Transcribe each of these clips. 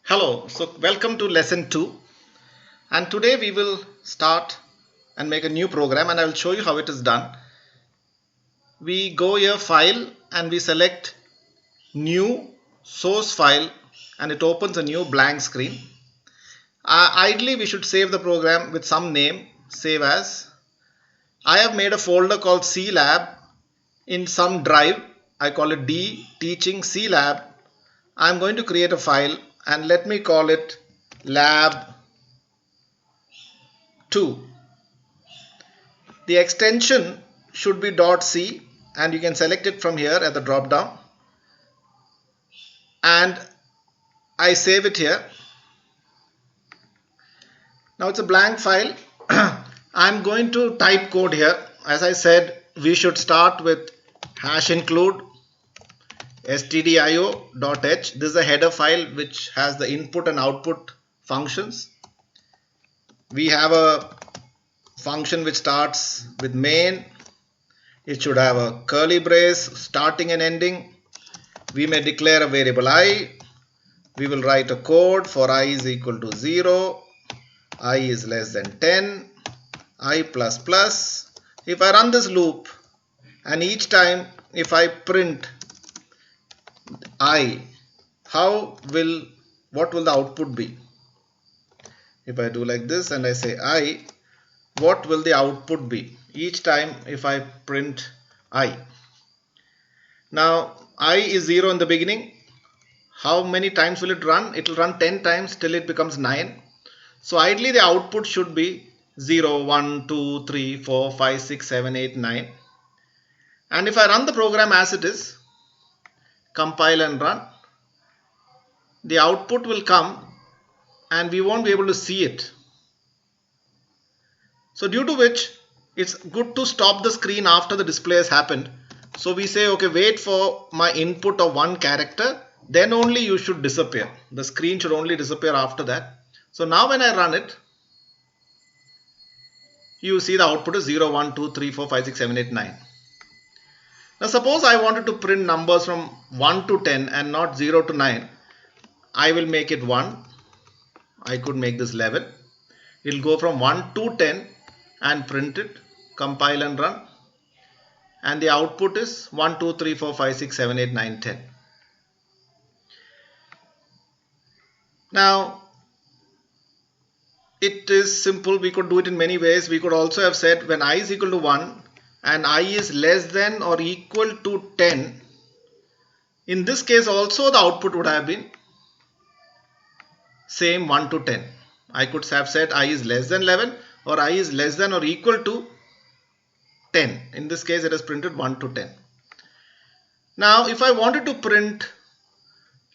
Hello, so welcome to lesson 2, and today we will start and make a new program, and I will show you how it is done. We go here file and we select new source file and it opens a new blank screen. Ideally we should save the program with some name, save as. I have made a folder called C Lab in some drive. I call it D Teaching C Lab. I am going to create a file and let me call it lab 2. The extension should be .c and you can select it from here at the drop down, and I save it here. Now it's a blank file. I'm going to type code here. As I said, we should start with hash include stdio.h. This is a header file which has the input and output functions. We have a function which starts with main. It should have a curly brace starting and ending. We may declare a variable I. We will write a code for I is equal to 0, I is less than 10, I plus plus. If I run this loop and each time if I print I, what will the output be? If I do like this and I say I, what will the output be each time if I print I? Now I is 0 in the beginning. How many times will it run? It will run 10 times till it becomes 9. So ideally the output should be 0, 1, 2, 3, 4, 5, 6, 7, 8, 9. And if I run the program as it is, compile and run, the output will come and we won't be able to see it. So due to which it's good to stop the screen after the display has happened. So we say, okay, wait for my input of one character, then only you should disappear. The screen should only disappear after that. So now when I run it, you see the output is 0, 1, 2, 3, 4, 5, 6, 7, 8, 9. Now suppose I wanted to print numbers from 1 to 10 and not 0 to 9. I will make it 1. I could make this 11. It will go from 1 to 10 and print it, compile and run. And the output is 1, 2, 3, 4, 5, 6, 7, 8, 9, 10. Now it is simple. We could do it in many ways. We could also have said when I is equal to 1 and I is less than or equal to 10. In this case also the output would have been same 1 to 10. I could have said I is less than 11 or I is less than or equal to 10. In this case it is printed 1 to 10. Now if I wanted to print,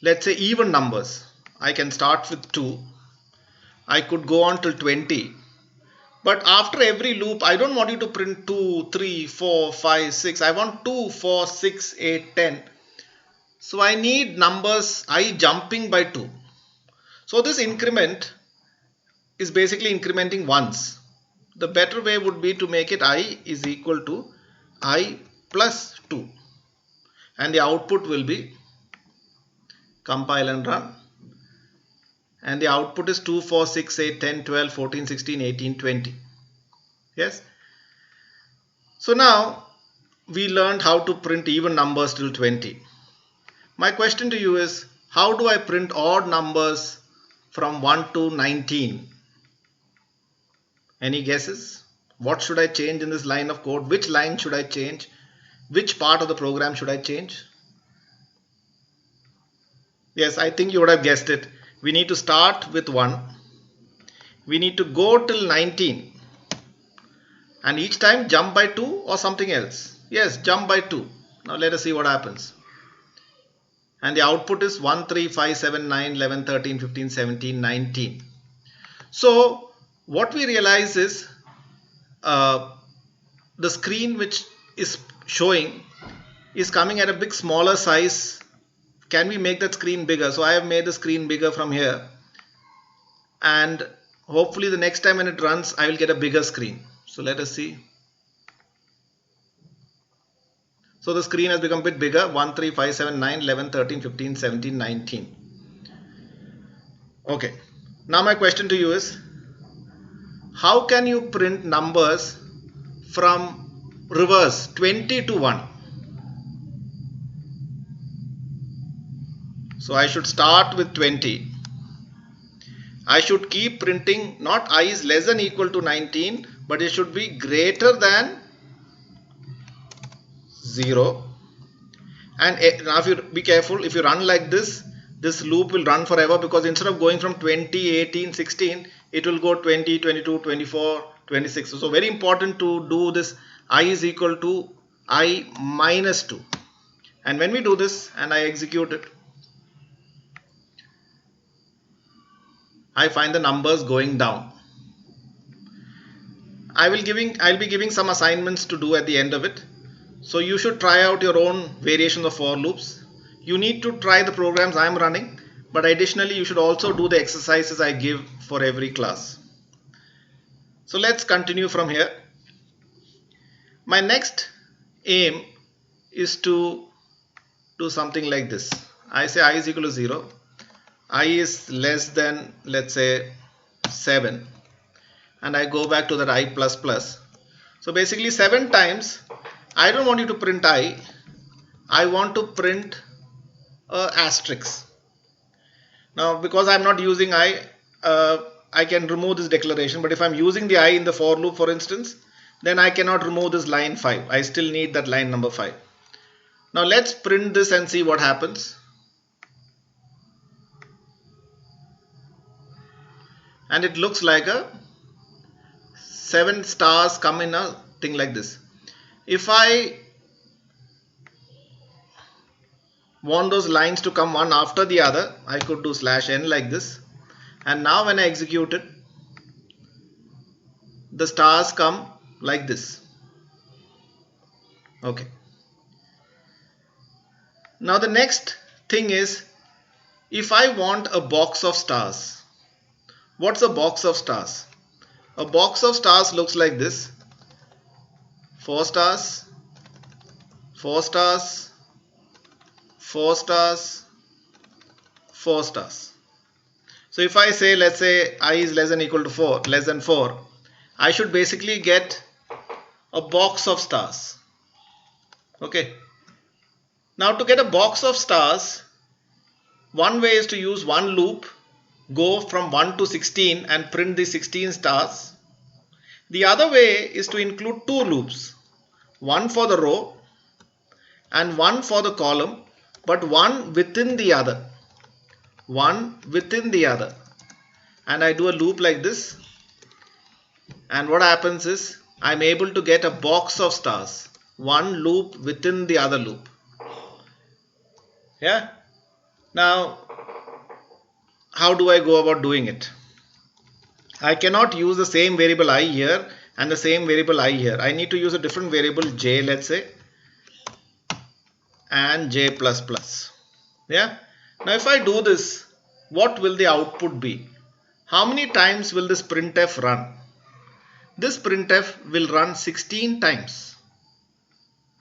let's say, even numbers, I can start with 2. I could go on till 20. But after every loop, I don't want you to print 2, 3, 4, 5, 6. I want 2, 4, 6, 8, 10. So I need numbers I jumping by 2. So this increment is basically incrementing once. The better way would be to make it I is equal to I plus 2. And the output will be, compile and run. And the output is 2, 4, 6, 8, 10, 12, 14, 16, 18, 20. Yes. So now we learned how to print even numbers till 20. My question to you is, how do I print odd numbers from 1 to 19? Any guesses? What should I change in this line of code? Which line should I change? Which part of the program should I change? Yes, I think you would have guessed it. We need to start with 1. We need to go till 19. And each time jump by 2 or something else. Yes, jump by 2. Now let us see what happens. And the output is 1, 3, 5, 7, 9, 11, 13, 15, 17, 19. So what we realize is the screen which is showing is coming at a bit smaller size. Can we make that screen bigger? So I have made the screen bigger from here. And hopefully the next time when it runs, I will get a bigger screen. So let us see. So the screen has become a bit bigger. 1, 3, 5, 7, 9, 11, 13, 15, 17, 19. Okay, now my question to you is, how can you print numbers from reverse 20 to 1? So I should start with 20. I should keep printing not I is less than equal to 19, but it should be greater than 0. And now if you be careful, if you run like this loop will run forever, because instead of going from 20, 18, 16, it will go 20, 22, 24, 26. So very important to do this I is equal to I minus 2. And when we do this and I execute it, I find the numbers going down. I'll be giving some assignments to do at the end of it. So you should try out your own variations of for loops. You need to try the programs I am running, but additionally you should also do the exercises I give for every class. So let's continue from here. My next aim is to do something like this. I say I is equal to 0. I is less than, let's say, 7, and I go back to that I plus plus. So basically 7 times, I don't want you to print I want to print a asterisk. Now because I'm not using I can remove this declaration, but if I'm using the I in the for loop, for instance, then I cannot remove this line 5. I still need that line number 5. Now let's print this and see what happens. And it looks like a 7 stars come in a thing like this. If I want those lines to come one after the other, I could do /n like this. And now when I execute it, the stars come like this. Okay. Now the next thing is, if I want a box of stars. What's a box of stars? A box of stars looks like this. 4 stars, 4 stars, 4 stars, 4 stars. So if I say, let's say I is less than equal to 4, less than 4, I should basically get a box of stars. Okay. Now to get a box of stars, one way is to use one loop, go from 1 to 16 and print the 16 stars. The other way is to include 2 loops, one for the row and one for the column, but one within the other, one within the other. And I do a loop like this, and what happens is I'm able to get a box of stars, one loop within the other loop. Yeah. Now how do I go about doing it? I cannot use the same variable I here and the same variable I here. I need to use a different variable j, let's say, and j plus plus. Yeah. Now if I do this, what will the output be? How many times will this printf run? This printf will run 16 times.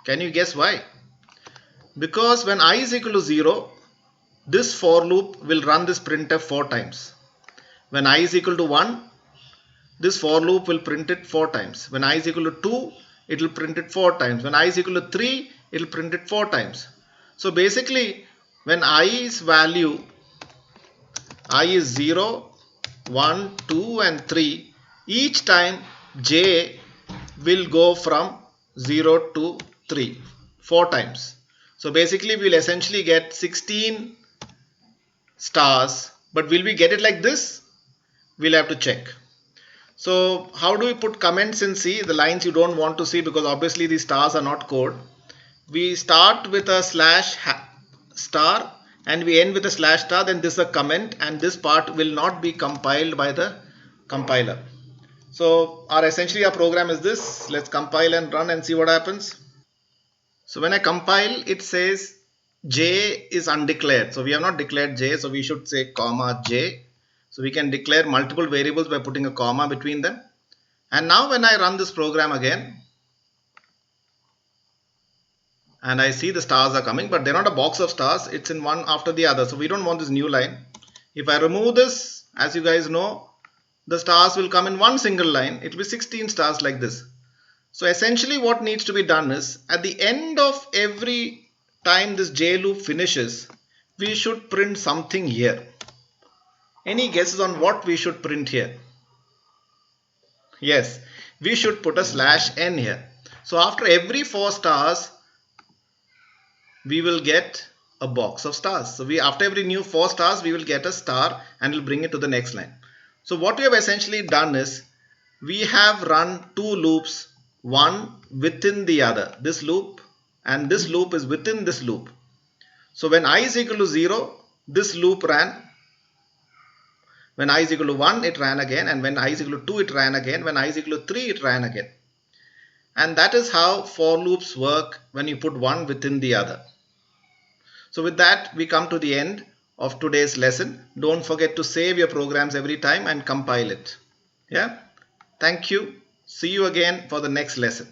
Can you guess why? Because when I is equal to 0, this for loop will run this printf 4 times. When I is equal to 1, this for loop will print it 4 times. When I is equal to 2, it will print it 4 times. When I is equal to 3, it will print it 4 times. So basically, when i's value, I is 0, 1, 2 and 3, each time j will go from 0 to 3, 4 times. So basically, we will essentially get 16 stars, but will we get it like this? We'll have to check. So how do we put comments in C, the lines you don't want to see, because obviously these stars are not code. We start with a /star and we end with a /star, then this is a comment, and this part will not be compiled by the compiler. So essentially our program is this. Let's compile and run and see what happens. So when I compile, it says j is undeclared. So we have not declared j, so we should say comma j. So we can declare multiple variables by putting a comma between them. And now when I run this program again, and I see the stars are coming, but they're not a box of stars, it's in one after the other. So we don't want this new line. If I remove this as you guys know, the stars will come in one single line. It will be 16 stars like this. So essentially what needs to be done is, at the end of every time this J loop finishes, we should print something here. Any guesses on what we should print here? Yes, we should put a /n here. So after every 4 stars, we will get a box of stars. So after every new 4 stars, we will get a star and we'll bring it to the next line. So what we have essentially done is, we have run 2 loops, one within the other. This loop and this loop is within this loop. So when I is equal to 0, this loop ran. When I is equal to 1, it ran again, and when I is equal to 2, it ran again. When I is equal to 3, it ran again. And that is how for loops work when you put one within the other. So with that, we come to the end of today's lesson. Don't forget to save your programs every time and compile it. Yeah. Thank you. See you again for the next lesson.